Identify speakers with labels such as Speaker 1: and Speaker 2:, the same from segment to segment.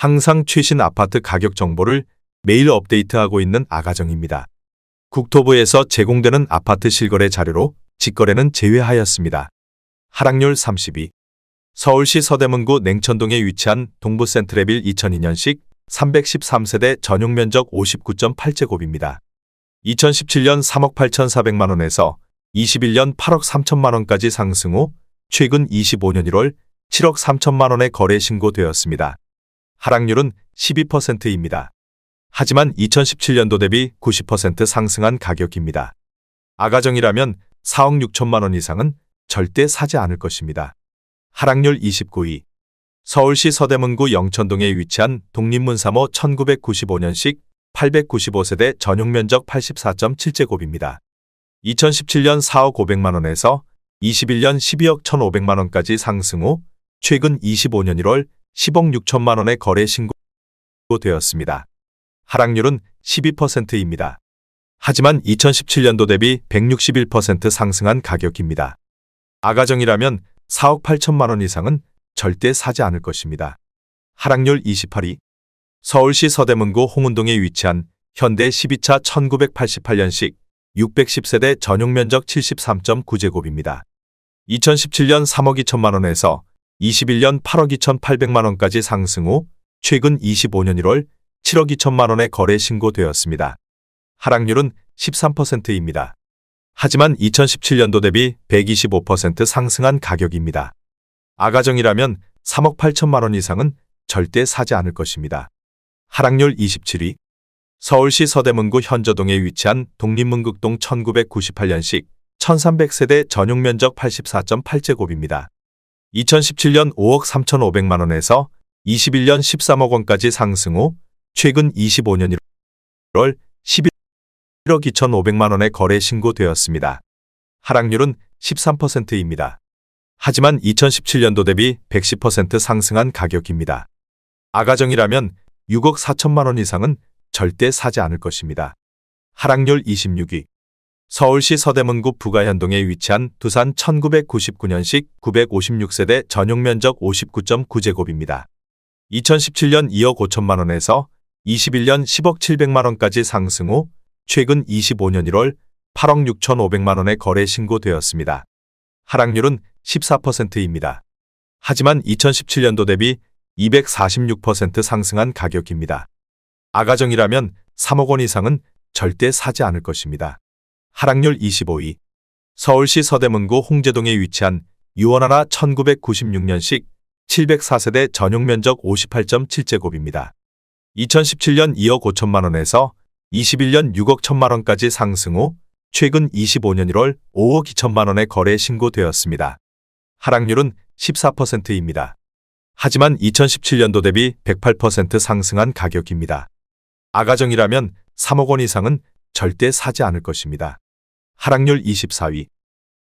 Speaker 1: 항상 최신 아파트 가격 정보를 매일 업데이트하고 있는 아가정입니다. 국토부에서 제공되는 아파트 실거래 자료로 직거래는 제외하였습니다. 하락률 32. 서울시 서대문구 냉천동에 위치한 동부센트레빌 2002년식 313세대 전용면적 59.8제곱입니다. 2017년 3억 8,400만원에서 21년 8억 3천만원까지 상승 후 최근 25년 1월 7억 3천만원에 거래 신고되었습니다. 하락률은 12%입니다. 하지만 2017년도 대비 90% 상승한 가격입니다. 아가정이라면 4억 6천만원 이상은 절대 사지 않을 것입니다. 하락률 29위. 서울시 서대문구 영천동에 위치한 독립문 3호 1995년식 895세대 전용면적 84.7제곱입니다. 2017년 4억 500만원에서 21년 12억 1,500만원까지 상승 후 최근 25년 1월 10억 6천만원에 거래 신고되었습니다. 하락률은 12%입니다. 하지만 2017년도 대비 161% 상승한 가격입니다. 아가정이라면 4억 8천만원 이상은 절대 사지 않을 것입니다. 하락률 28위. 서울시 서대문구 홍은동에 위치한 현대 12차 1988년식 610세대 전용면적 73.9제곱입니다. 2017년 3억 2천만원에서 21년 8억 2,800만원까지 상승 후 최근 25년 1월 7억 2천만원에 거래 신고되었습니다. 하락률은 13%입니다. 하지만 2017년도 대비 125% 상승한 가격입니다. 아가정이라면 3억 8천만원 이상은 절대 사지 않을 것입니다. 하락률 27위. 서울시 서대문구 현저동에 위치한 독립문극동 1998년식 1300세대 전용면적 84.8제곱입니다. 2017년 5억 3,500만원에서 21년 13억 원까지 상승 후 최근 25년 1월 11억 2,500만원에 거래 신고되었습니다. 하락률은 13%입니다. 하지만 2017년도 대비 110% 상승한 가격입니다. 아가정이라면 6억 4천만원 이상은 절대 사지 않을 것입니다. 하락률 26위. 서울시 서대문구 부가현동에 위치한 두산 1999년식 956세대 전용면적 59.9제곱입니다. 2017년 2억 5천만원에서 21년 10억 700만원까지 상승 후 최근 25년 1월 8억 6,500만원에 거래 신고되었습니다. 하락률은 14%입니다. 하지만 2017년도 대비 246% 상승한 가격입니다. 아가정이라면 3억 원 이상은 절대 사지 않을 것입니다. 하락률 25위. 서울시 서대문구 홍제동에 위치한 유원하나 1996년식 704세대 전용면적 58.7제곱입니다. 2017년 2억 5천만원에서 21년 6억 1천만원까지 상승 후 최근 25년 1월 5억 2천만원에 거래 신고되었습니다. 하락률은 14%입니다. 하지만 2017년도 대비 108% 상승한 가격입니다. 아가정이라면 3억 원 이상은 절대 사지 않을 것입니다. 하락률 24위.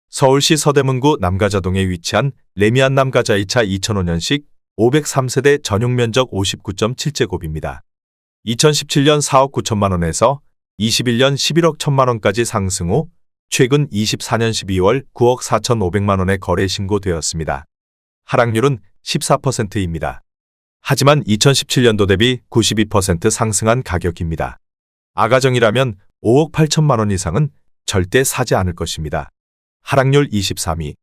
Speaker 1: 서울시 서대문구 남가자동에 위치한 레미안 남가자 2차 2005년식 503세대 전용면적 59.7제곱입니다. 2017년 4억 9천만원에서 21년 11억 1천만원까지 상승 후 최근 24년 12월 9억 4,500만원에 거래 신고되었습니다. 하락률은 14%입니다. 하지만 2017년도 대비 92% 상승한 가격입니다. 아가정이라면 5억 8천만원 이상은 절대 사지 않을 것입니다. 하락률 23위.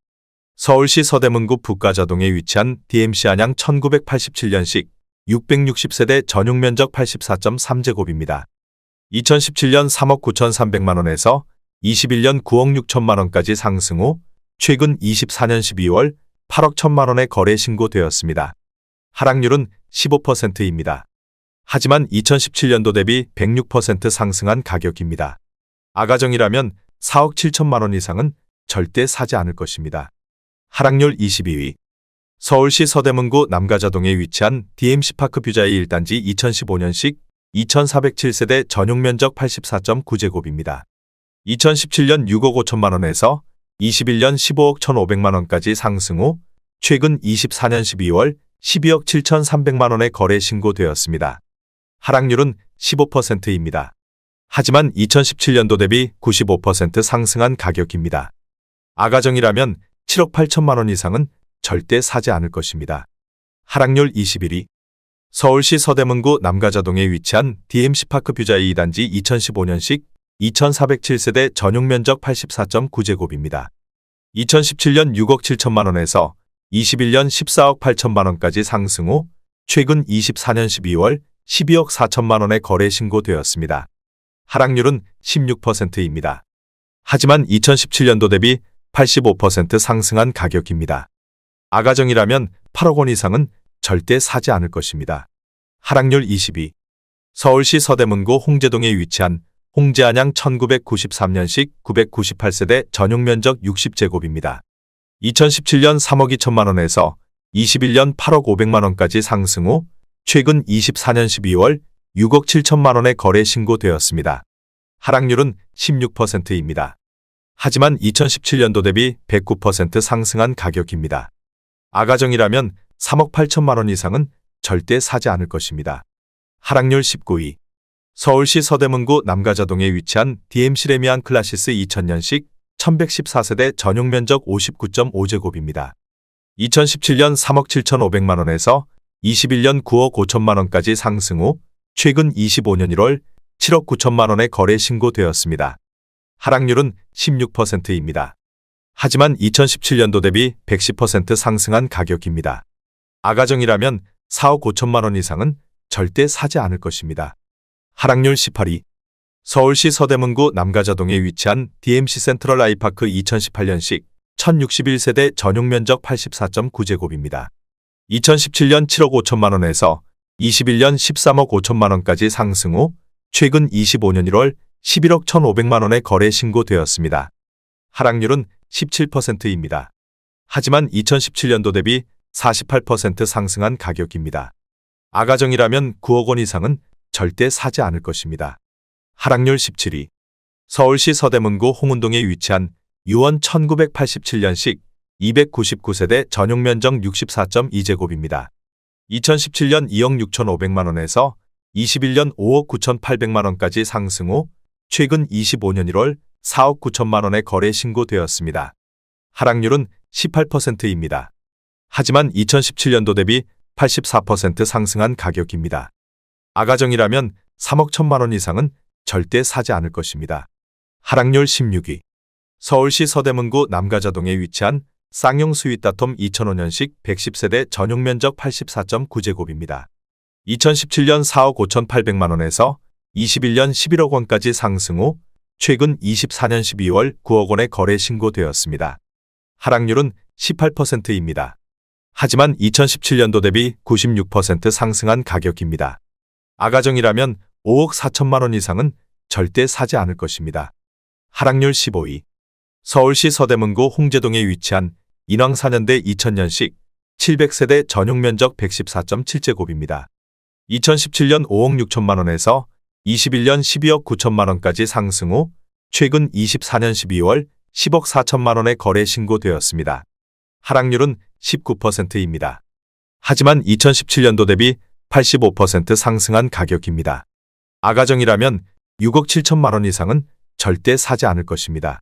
Speaker 1: 서울시 서대문구 북가자동에 위치한 DMC 안양 1987년식 660세대 전용면적 84.3제곱입니다. 2017년 3억 9,300만원에서 21년 9억 6천만원까지 상승 후 최근 24년 12월 8억 1천만원에 거래 신고되었습니다. 하락률은 15%입니다. 하지만 2017년도 대비 106% 상승한 가격입니다. 아가정이라면 4억 7천만원 이상은 절대 사지 않을 것입니다. 하락률 22위. 서울시 서대문구 남가자동에 위치한 DMC파크 뷰자이 1단지 2015년식 2407세대 전용면적 84.9제곱입니다. 2017년 6억 5천만원에서 21년 15억 1,500만원까지 상승 후 최근 24년 12월 12억 7,300만원에 거래 신고되었습니다. 하락률은 15%입니다. 하지만 2017년도 대비 95% 상승한 가격입니다. 아가정이라면 7억 8천만원 이상은 절대 사지 않을 것입니다. 하락률 21위. 서울시 서대문구 남가자동에 위치한 DMC파크 뷰자이 2단지 2015년식 2407세대 전용 면적 84.9제곱입니다. 2017년 6억 7천만 원에서 21년 14억 8천만 원까지 상승 후 최근 24년 12월 12억 4천만 원에 거래 신고되었습니다. 하락률은 16%입니다. 하지만 2017년도 대비 85% 상승한 가격입니다. 아가정이라면 8억 원 이상은 절대 사지 않을 것입니다. 하락률 22. 서울시 서대문구 홍제동에 위치한 홍제안양 1993년식 998세대 전용 면적 60제곱입니다. 2017년 3억 2천만 원에서 21년 8억 5백만 원까지 상승 후 최근 24년 12월 6억 7천만 원에 거래 신고되었습니다. 하락률은 16%입니다. 하지만 2017년도 대비 109% 상승한 가격입니다. 아가정이라면 3억 8천만 원 이상은 절대 사지 않을 것입니다. 하락률 19위. 서울시 서대문구 남가자동에 위치한 DMC 레미안 클라시스 2000년식 1114세대 전용 면적 59.5제곱입니다. 2017년 3억 7,500만 원에서 21년 9억 5천만 원까지 상승 후 최근 25년 1월 7억 9천만 원에 거래 신고되었습니다. 하락률은 16%입니다. 하지만 2017년도 대비 110% 상승한 가격입니다. 아가정이라면 4억 5천만 원 이상은 절대 사지 않을 것입니다. 하락률 18위. 서울시 서대문구 남가자동에 위치한 DMC 센트럴 아이파크 2018년식 1061세대 전용 면적 84.9제곱입니다. 2017년 7억 5천만 원에서 21년 13억 5천만 원까지 상승 후 최근 25년 1월 11억 1,500만 원에 거래 신고되었습니다. 하락률은 17%입니다. 하지만 2017년도 대비 48% 상승한 가격입니다. 아가정이라면 9억 원 이상은 절대 사지 않을 것입니다. 하락률 17위. 서울시 서대문구 홍은동에 위치한 유원 1987년식 299세대 전용 면적 64.2제곱입니다. 2017년 2억 6,500만 원에서 21년 5억 9,800만 원까지 상승 후 최근 25년 1월 4억 9천만 원에 거래 신고되었습니다. 하락률은 18%입니다. 하지만 2017년도 대비 84% 상승한 가격입니다. 아가정이라면 3억 1천만 원 이상은 절대 사지 않을 것입니다. 하락률 16위. 서울시 서대문구 남가자동에 위치한 쌍용 스윗다톰 2005년식 110세대 전용 면적 84.9제곱입니다. 2017년 4억 5,800만 원에서 21년 11억 원까지 상승 후 최근 24년 12월 9억 원에 거래 신고되었습니다. 하락률은 18%입니다. 하지만 2017년도 대비 96% 상승한 가격입니다. 아가정이라면 5억 4천만 원 이상은 절대 사지 않을 것입니다. 하락률 15위. 서울시 서대문구 홍제동에 위치한 인왕 4년대 2000년식 700세대 전용 면적 114.7제곱입니다. 2017년 5억 6천만 원에서 21년 12억 9천만 원까지 상승 후 최근 24년 12월 10억 4천만 원에 거래 신고되었습니다. 하락률은 19%입니다. 하지만 2017년도 대비 85% 상승한 가격입니다. 아가정이라면 6억 7천만 원 이상은 절대 사지 않을 것입니다.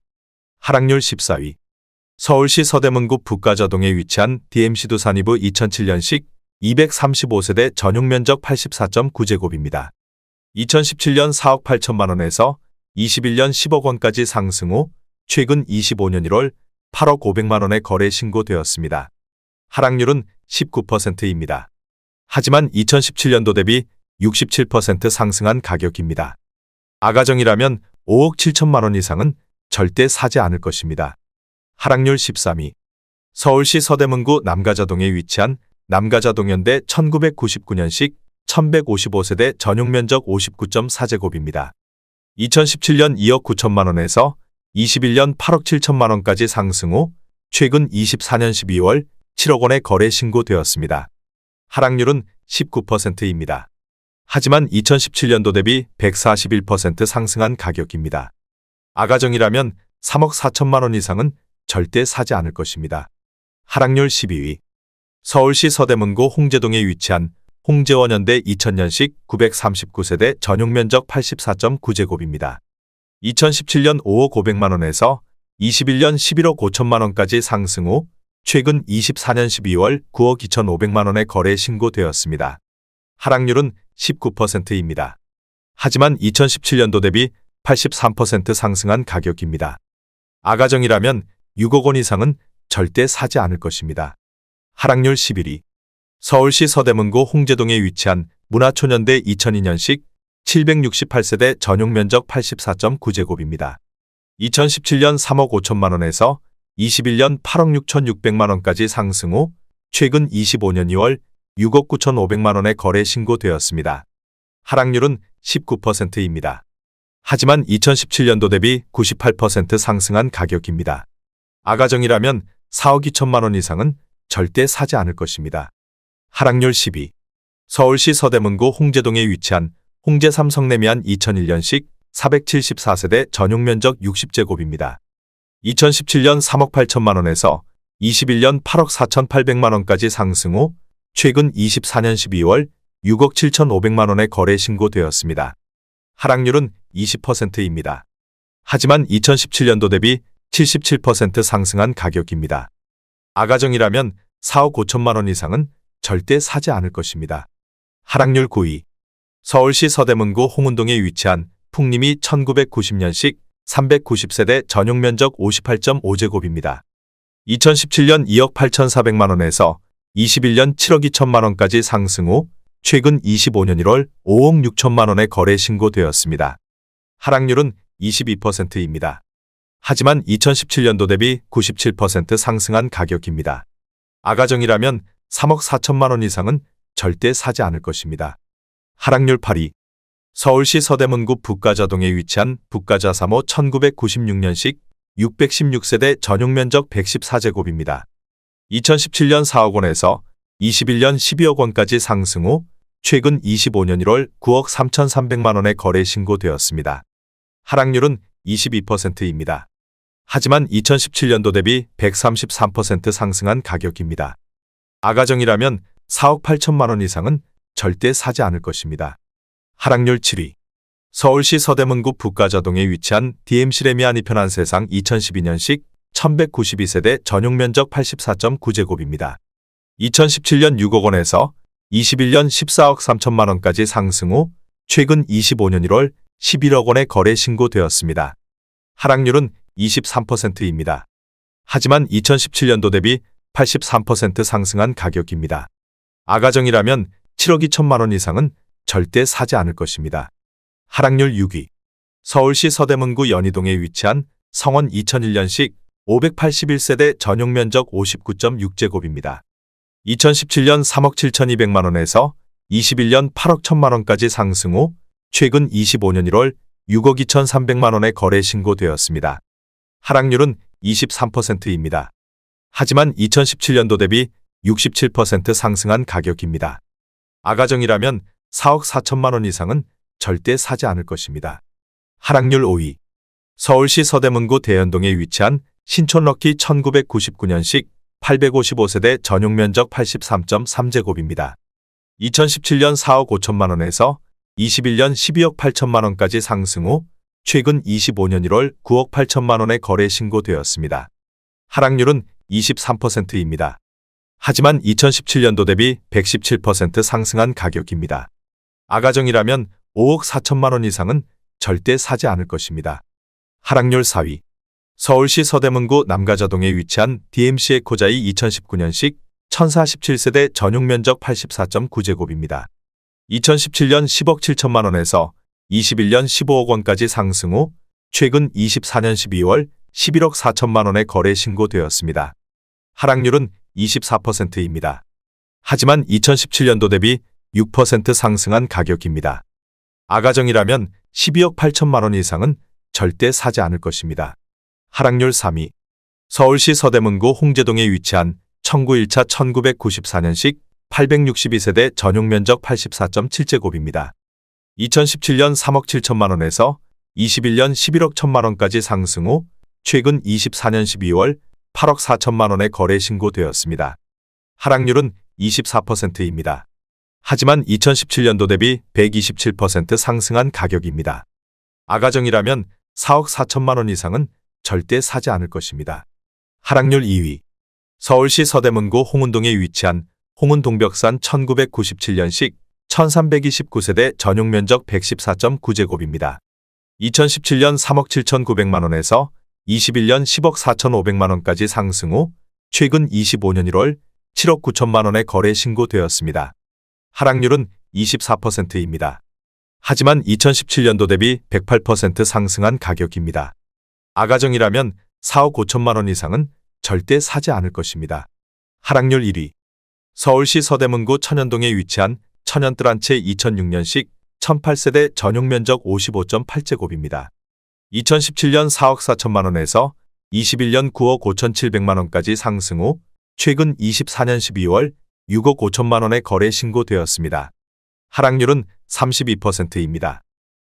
Speaker 1: 하락률 14위. 서울시 서대문구 북가자동에 위치한 DMC 두산이브 2007년식 235세대 전용 면적 84.9제곱입니다. 2017년 4억 8천만 원에서 21년 10억 원까지 상승 후 최근 25년 1월 8억 5백만 원에 거래 신고되었습니다. 하락률은 19%입니다. 하지만 2017년도 대비 67% 상승한 가격입니다. 아가정이라면 5억 7천만 원 이상은 절대 사지 않을 것입니다. 하락률 13위. 서울시 서대문구 남가자동에 위치한 남가자동현대 1999년식 1155세대 전용 면적 59.4제곱입니다. 2017년 2억 9천만 원에서 21년 8억 7천만 원까지 상승 후 최근 24년 12월 7억 원에 거래 신고되었습니다. 하락률은 19%입니다. 하지만 2017년도 대비 141% 상승한 가격입니다. 아가정이라면 3억 4천만 원 이상은 절대 사지 않을 것입니다. 하락률 12위. 서울시 서대문구 홍제동에 위치한 홍제원현대 2000년식 939세대 전용 면적 84.9제곱입니다. 2017년 5억 5백만 원에서 21년 11억 5천만 원까지 상승 후 최근 24년 12월 9억 2,500만 원에 거래 신고되었습니다. 하락률은 19%입니다. 하지만 2017년도 대비 83% 상승한 가격입니다. 아가정이라면 6억 원 이상은 절대 사지 않을 것입니다. 하락률 11위. 서울시 서대문구 홍제동에 위치한 문화초년대 2002년식 768세대 전용 면적 84.9제곱입니다. 2017년 3억 5천만 원에서 21년 8억 6,600만 원까지 상승 후 최근 25년 2월 6억 9,500만 원에 거래 신고되었습니다. 하락률은 19%입니다. 하지만 2017년도 대비 98% 상승한 가격입니다. 아가정이라면 4억 2천만 원 이상은 절대 사지 않을 것입니다. 하락률 12. 서울시 서대문구 홍제동에 위치한 홍제 삼성내미안 2001년식 474세대 전용 면적 60제곱입니다. 2017년 3억 8천만 원에서 21년 8억 4,800만 원까지 상승 후 최근 24년 12월 6억 7,500만 원에 거래 신고되었습니다. 하락률은 20%입니다. 하지만 2017년도 대비 77% 상승한 가격입니다. 아가정이라면 4억 5천만 원 이상은 절대 사지 않을 것입니다. 하락률 9위. 서울시 서대문구 홍은동에 위치한 풍림이 1990년식 390세대 전용 면적 58.5제곱입니다. 2017년 2억 8,400만 원에서 21년 7억 2천만 원까지 상승 후 최근 25년 1월 5억 6천만 원에 거래 신고되었습니다. 하락률은 22%입니다. 하지만 2017년도 대비 97% 상승한 가격입니다. 아가정이라면 3억 4천만 원 이상은 절대 사지 않을 것입니다. 하락률 8위. 서울시 서대문구 북가자동에 위치한 북가자 3호 1996년식 616세대 전용 면적 114제곱입니다. 2017년 4억 원에서 21년 12억 원까지 상승 후 최근 25년 1월 9억 3,300만 원에 거래 신고되었습니다. 하락률은 22%입니다. 하지만 2017년도 대비 133% 상승한 가격입니다. 아가정이라면 4억 8천만 원 이상은 절대 사지 않을 것입니다. 하락률 7위. 서울시 서대문구 북가자동에 위치한 DMC레미안 이편한 세상 2012년식 1192세대 전용 면적 84.9제곱입니다. 2017년 6억 원에서 21년 14억 3천만 원까지 상승 후 최근 25년 1월 11억 원에 거래 신고되었습니다. 하락률은 23%입니다. 하지만 2017년도 대비 83% 상승한 가격입니다. 아가정이라면 7억 2천만 원 이상은 절대 사지 않을 것입니다. 하락률 6위. 서울시 서대문구 연희동에 위치한 성원 2001년식 581세대 전용 면적 59.6제곱입니다. 2017년 3억 7,200만 원에서 21년 8억 1천만 원까지 상승 후 최근 25년 1월 6억 2,300만 원에 거래 신고되었습니다. 하락률은 23%입니다. 하지만 2017년도 대비 67% 상승한 가격입니다. 아가정이라면 4억 4천만 원 이상은 절대 사지 않을 것입니다. 하락률 5위. 서울시 서대문구 대연동에 위치한 신촌럭키 1999년식 855세대 전용 면적 83.3제곱입니다. 2017년 4억 5천만 원에서 21년 12억 8천만 원까지 상승 후 최근 25년 1월 9억 8천만 원에 거래 신고되었습니다. 하락률은 23%입니다. 하지만 2017년도 대비 117% 상승한 가격입니다. 아가정이라면 5억 4천만 원 이상은 절대 사지 않을 것입니다. 하락률 4위. 서울시 서대문구 남가자동에 위치한 DMC 에코자이 2019년식 1047세대 전용 면적 84.9제곱입니다. 2017년 10억 7천만 원에서 21년 15억 원까지 상승 후 최근 24년 12월 11억 4천만 원에 거래 신고되었습니다. 하락률은 24%입니다. 하지만 2017년도 대비 6% 상승한 가격입니다. 아가정이라면 12억 8천만 원 이상은 절대 사지 않을 것입니다. 하락률 3위. 서울시 서대문구 홍제동에 위치한 청구 1차 1994년식 862세대 전용 면적 84.7제곱입니다. 2017년 3억 7천만 원에서 21년 11억 1천만 원까지 상승 후 최근 24년 12월 8억 4천만 원에 거래 신고되었습니다. 하락률은 24%입니다. 하지만 2017년도 대비 127% 상승한 가격입니다. 아가정이라면 4억 4천만 원 이상은 절대 사지 않을 것입니다. 하락률 2위. 서울시 서대문구 홍은동에 위치한 홍은동벽산 1997년식 1329세대 전용 면적 114.9제곱입니다. 2017년 3억 7,900만 원에서 21년 10억 4,500만 원까지 상승 후 최근 25년 1월 7억 9천만 원에 거래 신고되었습니다. 하락률은 24%입니다. 하지만 2017년도 대비 108% 상승한 가격입니다. 아가정이라면 4억 5천만 원 이상은 절대 사지 않을 것입니다. 하락률 1위. 서울시 서대문구 천연동에 위치한 천연뜰 한 채 2006년식 1008세대 전용 면적 55.8제곱입니다. 2017년 4억 4천만 원에서 21년 9억 5,700만 원까지 상승 후 최근 24년 12월 6억 5천만 원에 거래 신고되었습니다. 하락률은 32%입니다.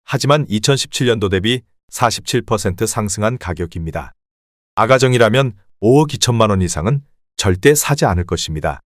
Speaker 1: 하지만 2017년도 대비 47% 상승한 가격입니다. 아가정이라면 5억 2천만 원 이상은 절대 사지 않을 것입니다.